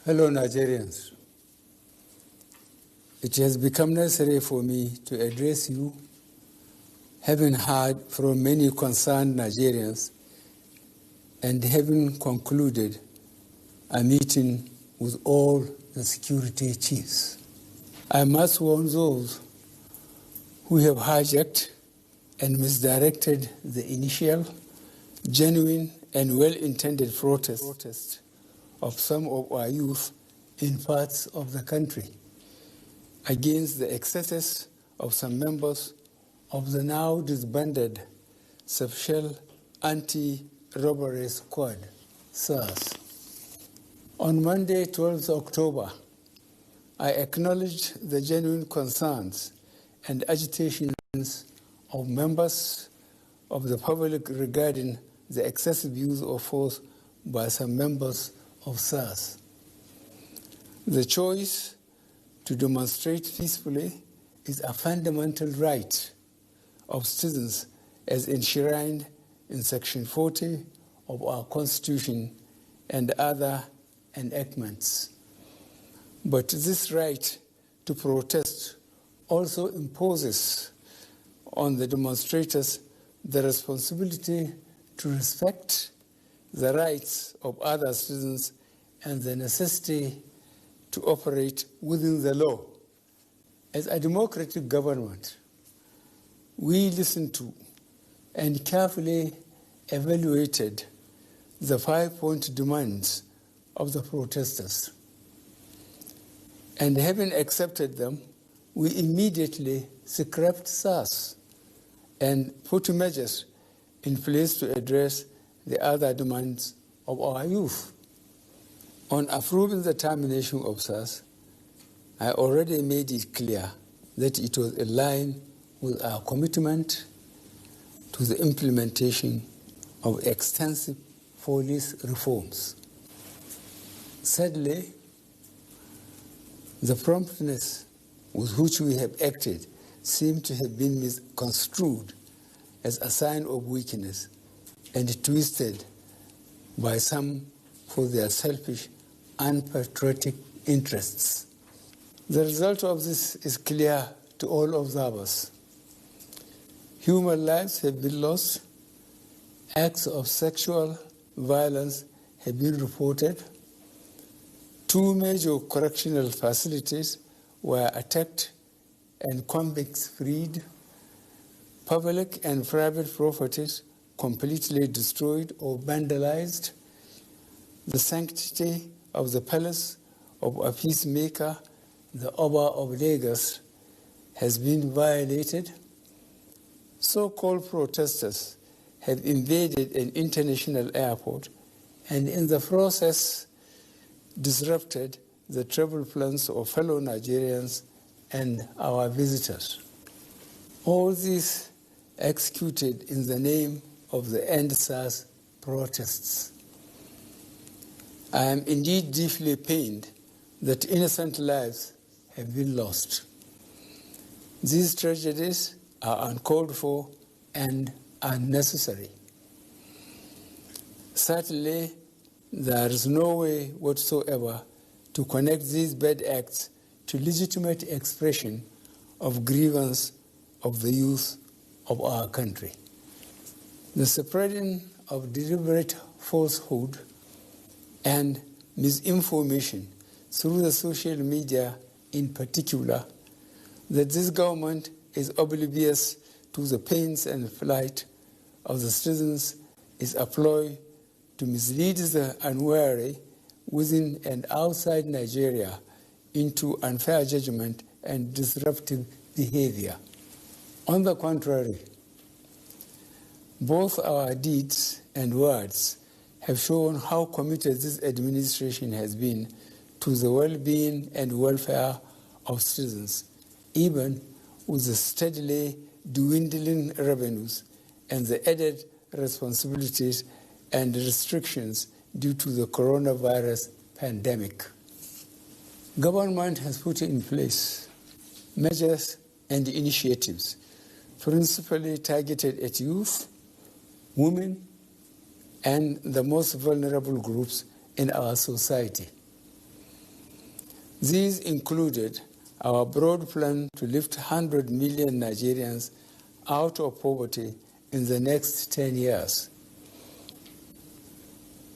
Fellow Nigerians, it has become necessary for me to address you, having heard from many concerned Nigerians and having concluded a meeting with all the security chiefs. I must warn those who have hijacked and misdirected the initial, genuine and well-intended protest of some of our youth in parts of the country against the excesses of some members of the now disbanded Special Anti-Robbery Squad, SARS. On Monday, 12th October, I acknowledged the genuine concerns and agitations of members of the public regarding the excessive use of force by some members of SARS. The choice to demonstrate peacefully is a fundamental right of citizens as enshrined in Section 40 of our Constitution and other enactments. But this right to protest also imposes on the demonstrators the responsibility to respect the rights of other citizens and the necessity to operate within the law. As a democratic government, we listened to and carefully evaluated the 5-point demands of the protesters. And having accepted them, we immediately scrapped SARS and put measures in place to address the other demands of our youth. On approving the termination of SARS, I already made it clear that it was in line with our commitment to the implementation of extensive police reforms. Sadly, the promptness with which we have acted seemed to have been misconstrued as a sign of weakness and twisted by some for their selfish, unpatriotic interests. The result of this is clear to all observers. Human lives have been lost, acts of sexual violence have been reported, 2 major correctional facilities were attacked and convicts freed, public and private properties completely destroyed or vandalized, the sanctity of the palace of a peacemaker, the Oba of Lagos, has been violated. So-called protesters have invaded an international airport and in the process disrupted the travel plans of fellow Nigerians and our visitors. All this executed in the name of the endsars protests. I am indeed deeply pained that innocent lives have been lost. These tragedies are uncalled for and unnecessary. Certainly, there is no way whatsoever to connect these bad acts to legitimate expression of grievance of the youth of our country. The spreading of deliberate falsehood and misinformation through the social media in particular, that this government is oblivious to the pains and plight of the citizens is a ploy to mislead the unwary within and outside Nigeria into unfair judgment and disruptive behavior. On the contrary, both our deeds and words have shown how committed this administration has been to the well-being and welfare of citizens, even with the steadily dwindling revenues and the added responsibilities and restrictions due to the coronavirus pandemic. Government has put in place measures and initiatives principally targeted at youth, women, and the most vulnerable groups in our society. These included our broad plan to lift 100 million Nigerians out of poverty in the next 10 years.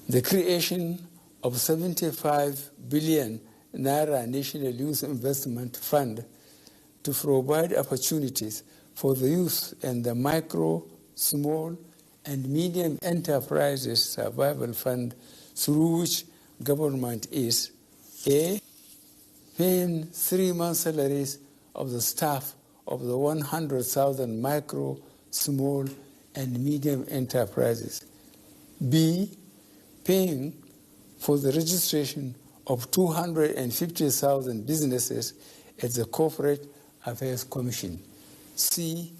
The creation of 75 billion Naira National Youth Investment Fund to provide opportunities for the youth and the micro, small, and medium enterprises survival fund, through which government is A, paying 3 months' salaries of the staff of the 100,000 micro, small, and medium enterprises. B, paying for the registration of 250,000 businesses at the Corporate Affairs Commission. C,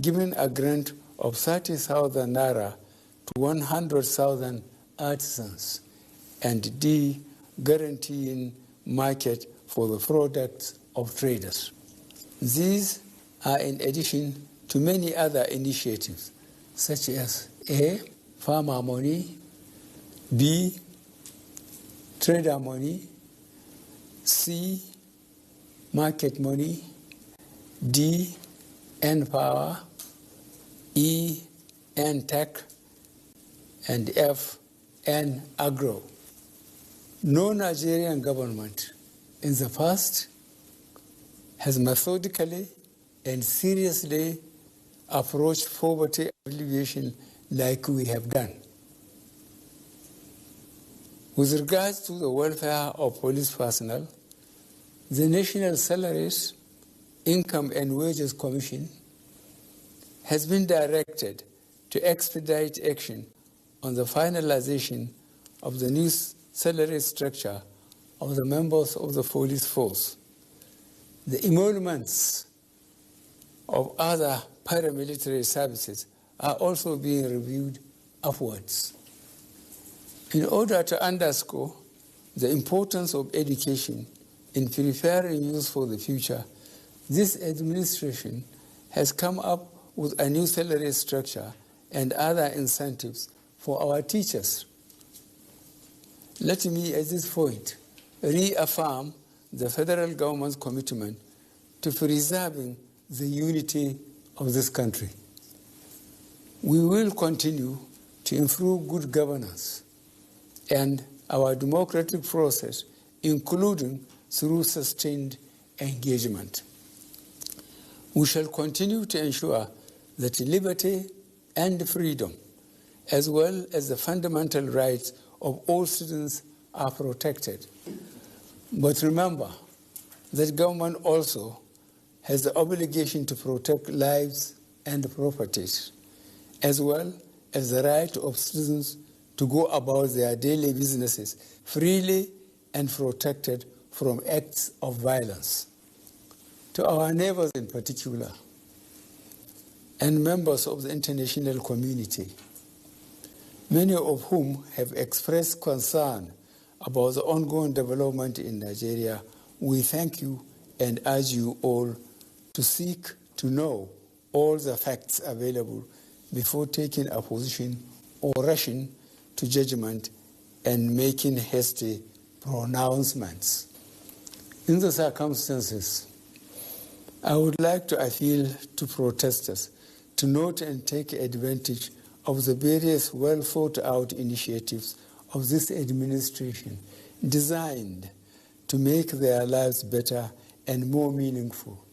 giving a grant of 30,000 Naira to 100,000 artisans. And D, guaranteeing market for the products of traders. These are in addition to many other initiatives, such as A, farmer money, B, trader money, C, market money, D, N-Power, E, N-Tech, and F, N-Agro. No Nigerian government in the past has methodically and seriously approached poverty alleviation like we have done. With regards to the welfare of police personnel, the National Salaries, Income and Wages Commission has been directed to expedite action on the finalization of the new salary structure of the members of the police force. The emoluments of other paramilitary services are also being reviewed upwards. In order to underscore the importance of education in preparing youth for the future, this administration has come up with a new salary structure and other incentives for our teachers. Let me, at this point, reaffirm the federal government's commitment to preserving the unity of this country. We will continue to improve good governance and our democratic process, including through sustained engagement. We shall continue to ensure that liberty and freedom, as well as the fundamental rights of all citizens, are protected. But remember that government also has the obligation to protect lives and properties, as well as the right of citizens to go about their daily businesses freely and protected from acts of violence. To our neighbors in particular, and members of the international community, many of whom have expressed concern about the ongoing development in Nigeria, we thank you and urge you all to seek to know all the facts available before taking a position or rushing to judgment and making hasty pronouncements. In the circumstances, I would like to appeal to protesters to note and take advantage of the various well-thought-out initiatives of this administration designed to make their lives better and more meaningful,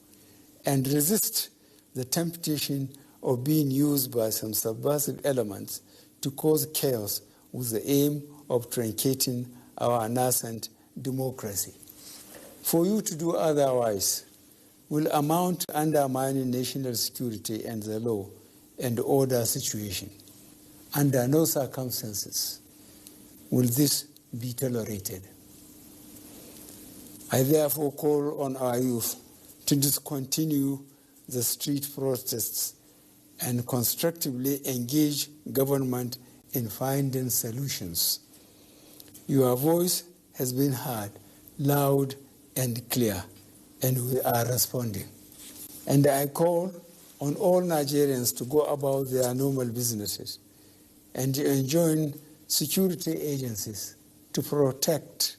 and resist the temptation of being used by some subversive elements to cause chaos with the aim of truncating our nascent democracy. For you to do otherwise will amount to undermining national security and the law and order situation. Under no circumstances will this be tolerated. I therefore call on our youth to discontinue the street protests and constructively engage government in finding solutions. Your voice has been heard loud and clear, and we are responding. And I call on all Nigerians to go about their normal businesses and to enjoin security agencies to protect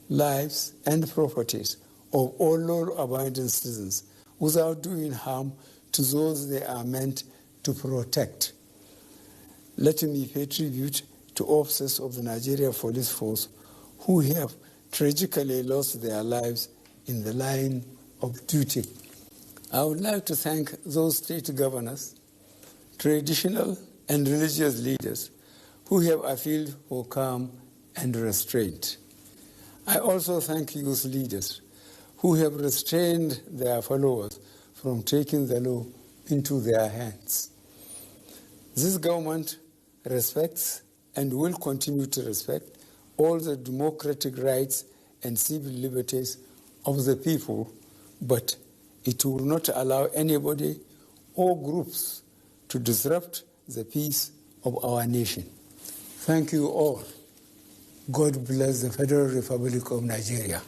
lives, and properties of all law-abiding citizens without doing harm to those they are meant to protect. Let me pay tribute to officers of the Nigeria Police Force who have tragically lost their lives in the line of duty. I would like to thank those state governors, traditional and religious leaders who have appealed for calm and restraint. I also thank youth leaders who have restrained their followers from taking the law into their hands. This government respects and will continue to respect all the democratic rights and civil liberties of the people, but it will not allow anybody or groups to disrupt the peace of our nation. Thank you all. God bless the Federal Republic of Nigeria.